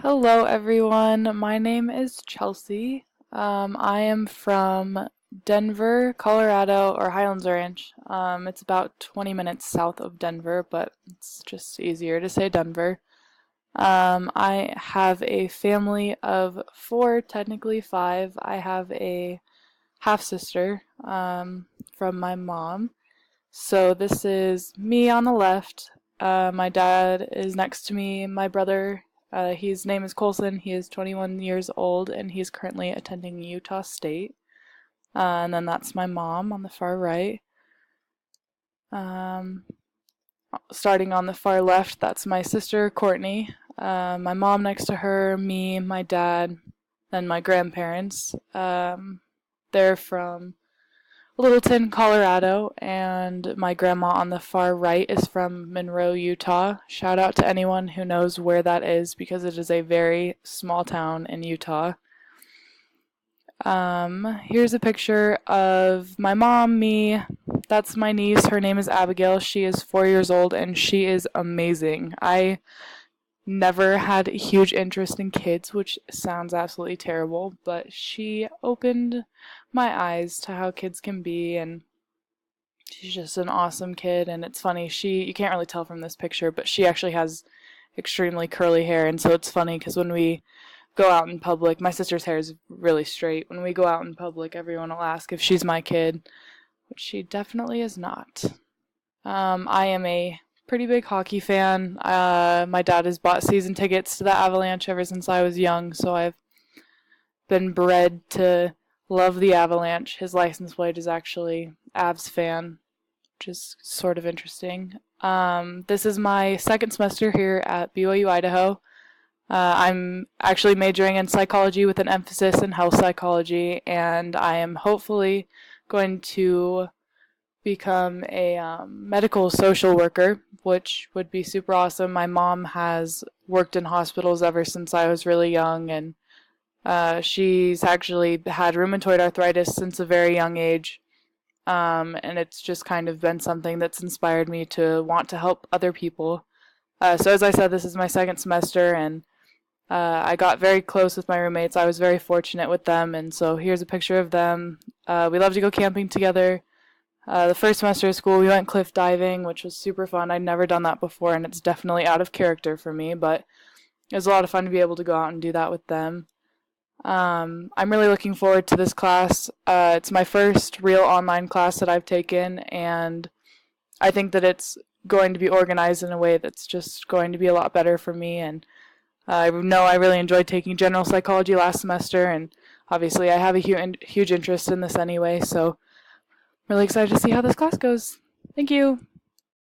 Hello, everyone. My name is Chelsea. I am from Denver, Colorado, or Highlands Ranch. It's about 20 minutes south of Denver, but it's just easier to say Denver. I have a family of four, technically five. I have a half sister from my mom. So this is me on the left. My dad is next to me. My brother, his name is Colson. He is 21 years old and he's currently attending Utah State. And then that's my mom on the far right. Um, Starting on the far left, that's my sister Courtney. My mom next to her, me, my dad, then my grandparents. They're from Littleton, Colorado, and my grandma on the far right is from Monroe, Utah. Shout out to anyone who knows where that is because it is a very small town in Utah. Here's a picture of my mom, me. That's my niece. Her name is Abigail. She is 4 years old and she is amazing. I never had a huge interest in kids, which sounds absolutely terrible, but she opened my eyes to how kids can be, and she's just an awesome kid. And it's funny, you can't really tell from this picture, but she actually has extremely curly hair, and so it's funny because when we go out in public, my sister's hair is really straight. When we go out in public, everyone will ask if she's my kid, which she definitely is not. I am a pretty big hockey fan. My dad has bought season tickets to the Avalanche ever since I was young, so I've been bred to love the Avalanche. His license plate is actually Avs fan, which is sort of interesting. This is my second semester here at BYU, Idaho. I'm actually majoring in psychology with an emphasis in health psychology, and I am hopefully going to become a medical social worker, which would be super awesome. My mom has worked in hospitals ever since I was really young, and she's actually had rheumatoid arthritis since a very young age. And it's just kind of been something that's inspired me to want to help other people. So as I said, this is my second semester, and I got very close with my roommates. I was very fortunate with them, and so here's a picture of them. We love to go camping together. The first semester of school, we went cliff diving, which was super fun. I'd never done that before, and it's definitely out of character for me, but it was a lot of fun to be able to go out and do that with them. I'm really looking forward to this class. It's my first real online class that I've taken, and I think that it's going to be organized in a way that's just going to be a lot better for me. And I know I really enjoyed taking general psychology last semester, and obviously I have a huge interest in this anyway, so I'm really excited to see how this class goes. Thank you.